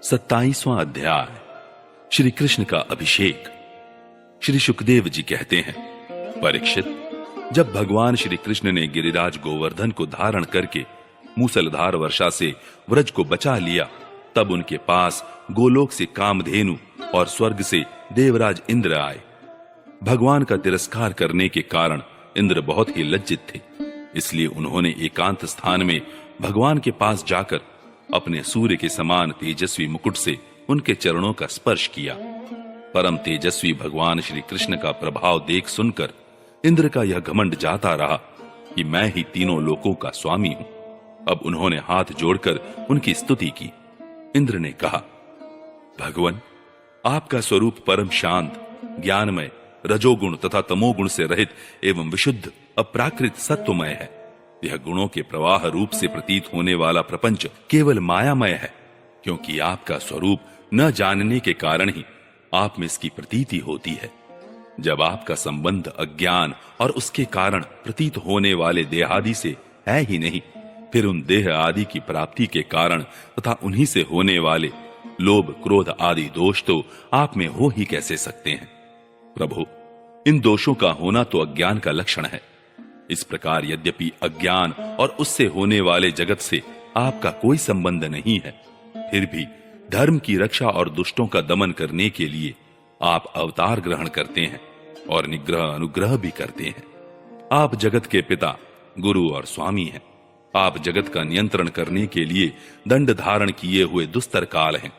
27वां अध्याय। श्री कृष्ण का अभिषेक। श्री सुखदेव जी कहते हैं, परीक्षित, जब भगवान श्री कृष्ण ने गिरिराज गोवर्धन को धारण करके मूसलधार वर्षा से व्रज को बचा लिया, तब उनके पास गोलोक से कामधेनु और स्वर्ग से देवराज इंद्र आए। भगवान का तिरस्कार करने के कारण इंद्र बहुत ही लज्जित थे, इसलिए उन्होंने एकांत स्थान में भगवान के पास जाकर अपने सूर्य के समान तेजस्वी मुकुट से उनके चरणों का स्पर्श किया। परम तेजस्वी भगवान श्री कृष्ण का प्रभाव देख सुनकर इंद्र का यह घमंड जाता रहा कि मैं ही तीनों लोकों का स्वामी हूं। अब उन्होंने हाथ जोड़कर उनकी स्तुति की। इंद्र ने कहा, भगवान, आपका स्वरूप परम शांत, ज्ञानमय, रजोगुण तथा तमोगुण से रहित एवं विशुद्ध अप्राकृत सत्वमय है। यह गुणों के प्रवाह रूप से प्रतीत होने वाला प्रपंच केवल मायामय है, क्योंकि आपका स्वरूप न जानने के कारण ही आप में इसकी प्रतीति होती है। जब आपका संबंध अज्ञान और उसके कारण प्रतीत होने वाले देहादि से है ही नहीं, फिर उन देह आदि की प्राप्ति के कारण तथा उन्हीं से होने वाले लोभ, क्रोध आदि दोष तो आप में हो ही कैसे सकते हैं। प्रभु, इन दोषों का होना तो अज्ञान का लक्षण है। इस प्रकार यद्यपि अज्ञान और उससे होने वाले जगत से आपका कोई संबंध नहीं है, फिर भी धर्म की रक्षा और दुष्टों का दमन करने के लिए आप अवतार ग्रहण करते हैं और निग्रह अनुग्रह भी करते हैं। आप जगत के पिता, गुरु और स्वामी हैं। आप जगत का नियंत्रण करने के लिए दंड धारण किए हुए दुस्तर काल हैं।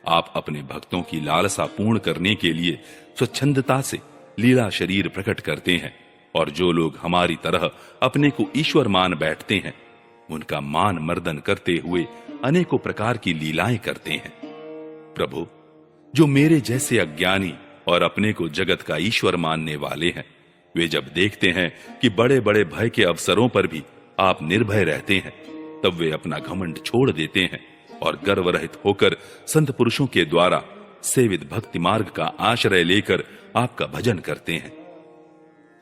आप अपने भक्तों की लालसा पूर्ण करने के लिए स्वच्छंदता से लीला शरीर प्रकट करते हैं, और जो लोग हमारी तरह अपने को ईश्वर मान बैठते हैं, उनका मान मर्दन करते हुए अनेकों प्रकार की लीलाएं करते हैं। प्रभु, जो मेरे जैसे अज्ञानी और अपने को जगत का ईश्वर मानने वाले हैं, वे जब देखते हैं कि बड़े बड़े भय के अवसरों पर भी आप निर्भय रहते हैं, तब वे अपना घमंड छोड़ देते हैं और गर्व रहित होकर संत पुरुषों के द्वारा सेवित भक्ति मार्ग का आश्रय लेकर आपका भजन करते हैं।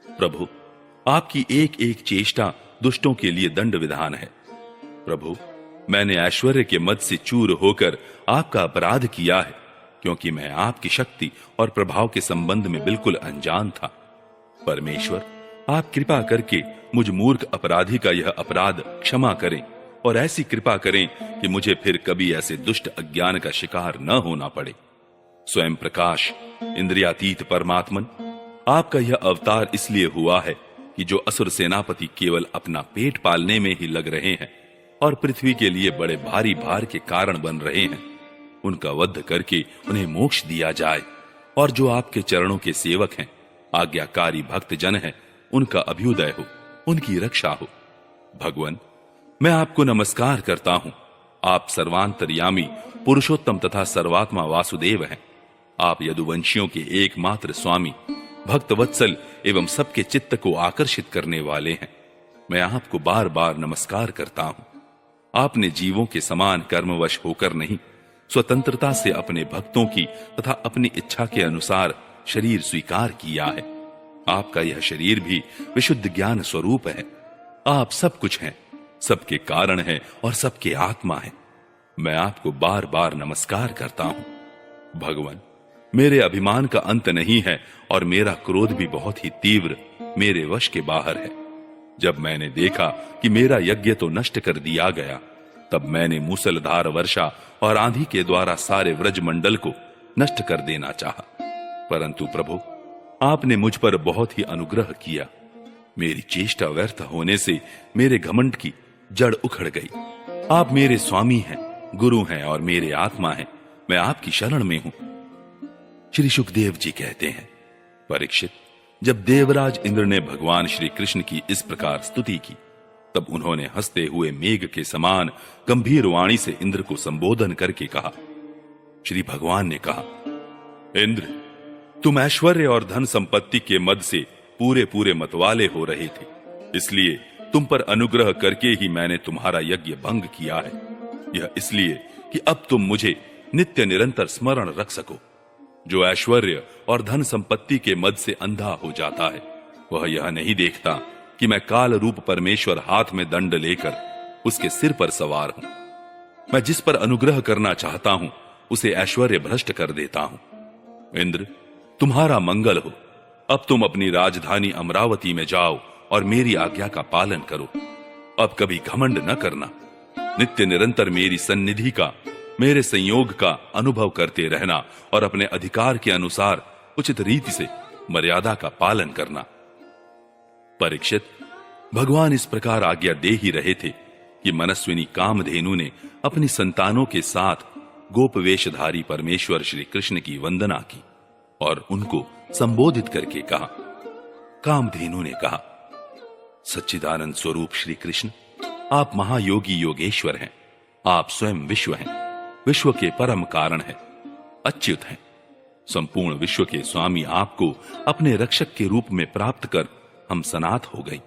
प्रभु, आपकी एक एक चेष्टा दुष्टों के लिए दंड विधान है। प्रभु, मैंने ऐश्वर्य के मद से चूर होकर आपका अपराध किया है, क्योंकि मैं आपकी शक्ति और प्रभाव के संबंध में बिल्कुल अनजान था। परमेश्वर, आप कृपा करके मुझ मूर्ख अपराधी का यह अपराध क्षमा करें और ऐसी कृपा करें कि मुझे फिर कभी ऐसे दुष्ट अज्ञान का शिकार न होना पड़े। स्वयं प्रकाश, इंद्रियातीत परमात्मन, आपका यह अवतार इसलिए हुआ है कि जो असुर सेनापति केवल अपना पेट पालने में ही लग रहे हैं और पृथ्वी के लिए बड़े भारी भार के कारण बन रहे हैं, उनका वध करके उन्हें मोक्ष दिया जाए, और जो आपके चरणों के सेवक हैं, आज्ञाकारी भक्त जन हैं, उनका अभ्युदय हो, उनकी रक्षा हो। भगवान, मैं आपको नमस्कार करता हूं। आप सर्वांतर्यामी, पुरुषोत्तम तथा सर्वात्मा वासुदेव हैं। आप यदुवंशियों के एकमात्र स्वामी, भक्त वत्सल एवं सबके चित्त को आकर्षित करने वाले हैं। मैं आपको बार बार नमस्कार करता हूं। आपने जीवों के समान कर्मवश होकर नहीं, स्वतंत्रता से अपने भक्तों की तथा अपनी इच्छा के अनुसार शरीर स्वीकार किया है। आपका यह शरीर भी विशुद्ध ज्ञान स्वरूप है। आप सब कुछ हैं, सबके कारण हैं और सबके आत्मा हैं। मैं आपको बार बार नमस्कार करता हूं। भगवान, मेरे अभिमान का अंत नहीं है और मेरा क्रोध भी बहुत ही तीव्र, मेरे वश के बाहर है। जब मैंने देखा कि मेरा यज्ञ तो नष्ट कर दिया गया, तब मैंने मूसलधार वर्षा और आंधी के द्वारा सारे व्रज मंडल को नष्ट कर देना चाहा, परंतु प्रभु, आपने मुझ पर बहुत ही अनुग्रह किया। मेरी चेष्टा व्यर्थ होने से मेरे घमंड की जड़ उखड़ गई। आप मेरे स्वामी हैं, गुरु हैं और मेरे आत्मा हैं। मैं आपकी शरण में हूं। श्री सुखदेव जी कहते हैं, परीक्षित, जब देवराज इंद्र ने भगवान श्री कृष्ण की इस प्रकार स्तुति की, तब उन्होंने हंसते हुए मेघ के समान गंभीर वाणी से इंद्र को संबोधन करके कहा। श्री भगवान ने कहा, इंद्र, तुम ऐश्वर्य और धन संपत्ति के मद से पूरे पूरे मतवाले हो रहे थे, इसलिए तुम पर अनुग्रह करके ही मैंने तुम्हारा यज्ञ भंग किया है। यह इसलिए कि अब तुम मुझे नित्य निरंतर स्मरण रख सको। जो ऐश्वर्य और धन संपत्ति के मद से अंधा हो जाता है, वह यह नहीं देखता कि मैं काल रूप परमेश्वर हाथ में दंड लेकर उसके सिर पर सवार हूं। मैं जिस पर अनुग्रह करना चाहता हूं, उसे ऐश्वर्य भ्रष्ट कर देता हूं। इंद्र, तुम्हारा मंगल हो। अब तुम अपनी राजधानी अमरावती में जाओ और मेरी आज्ञा का पालन करो। अब कभी घमंड न करना। नित्य निरंतर मेरी सन्निधि का, मेरे संयोग का अनुभव करते रहना और अपने अधिकार के अनुसार उचित रीति से मर्यादा का पालन करना। परीक्षित, भगवान इस प्रकार आज्ञा दे ही रहे थे कि मनस्विनी कामधेनु ने अपनी संतानों के साथ गोपवेशधारी परमेश्वर श्री कृष्ण की वंदना की और उनको संबोधित करके कहा। कामधेनु ने कहा, सच्चिदानंद स्वरूप श्री कृष्ण, आप महायोगी योगेश्वर हैं। आप स्वयं विश्व हैं, विश्व के परम कारण हैं, अच्युत हैं। संपूर्ण विश्व के स्वामी आपको अपने रक्षक के रूप में प्राप्त कर हम सनाथ हो गए।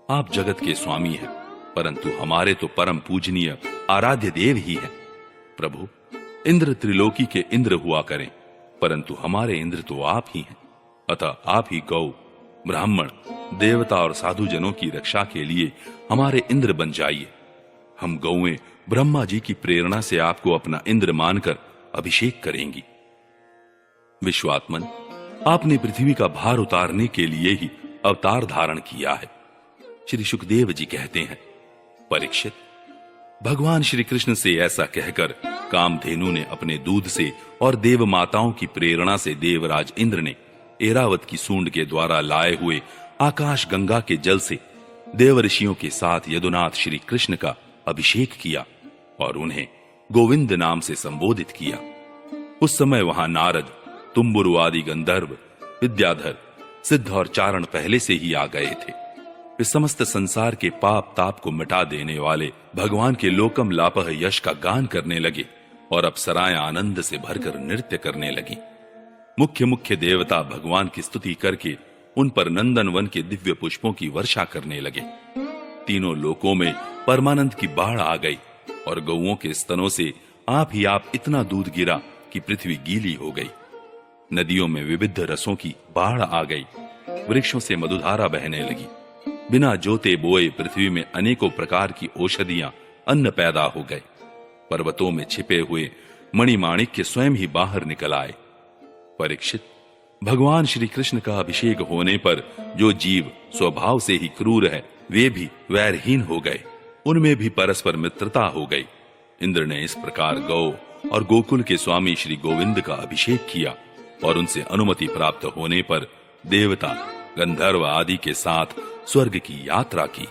आप जगत के स्वामी हैं, परंतु हमारे तो परम पूजनीय आराध्य देव ही हैं। प्रभु, इंद्र त्रिलोकी के इंद्र हुआ करें, परंतु हमारे इंद्र तो आप ही हैं। अतः आप ही गौ, ब्राह्मण, देवता और साधु जनों की रक्षा के लिए हमारे इंद्र बन जाइए। हम गौएं ब्रह्मा जी की प्रेरणा से आपको अपना इंद्र मानकर अभिषेक करेंगी। विश्वात्मन, आपने पृथ्वी का भार उतारने के लिए ही अवतार धारण किया है। श्री सुखदेव जी कहते हैं, परीक्षित, भगवान श्री कृष्ण से ऐसा कहकर कामधेनु ने अपने दूध से और देव माताओं की प्रेरणा से देवराज इंद्र ने एरावत की सूंड के द्वारा लाए हुए आकाश गंगा के जल से देव ऋषियों के साथ यदुनाथ श्री कृष्ण का अभिषेक किया और उन्हें गोविंद नाम से संबोधित किया। उस समय वहां नारद, तुम्बुरु आदि गंधर्व, विद्याधर, सिद्ध और चारण पहले से ही आ गए थे। वे समस्त संसार के पाप ताप को मिटा देने वाले भगवान के लोकम लापह यश का गान करने लगे और अप्सराएं आनंद से भरकर नृत्य करने लगी। मुख्य मुख्य देवता भगवान की स्तुति करके उन पर नंदन वन के दिव्य पुष्पों की वर्षा करने लगे। तीनों लोकों में परमानंद की बाढ़ आ गई और गौओं के स्तनों से आप ही आप इतना दूध गिरा कि पृथ्वी गीली हो गई। नदियों में विविध रसों की बाढ़ आ गई, वृक्षों से मधुधारा बहने लगी। बिना जोते बोए पृथ्वी में अनेकों प्रकार की औषधियां, अन्न पैदा हो गए। पर्वतों में छिपे हुए मणिमाणिक्य स्वयं ही बाहर निकल आए। परीक्षित, भगवान श्री कृष्ण का अभिषेक होने पर जो जीव स्वभाव से ही क्रूर है, वे भी वैरहीन हो गए। उनमें भी परस्पर मित्रता हो गई। इंद्र ने इस प्रकार गौ और गोकुल के स्वामी श्री गोविंद का अभिषेक किया और उनसे अनुमति प्राप्त होने पर देवता, गंधर्व आदि के साथ स्वर्ग की यात्रा की।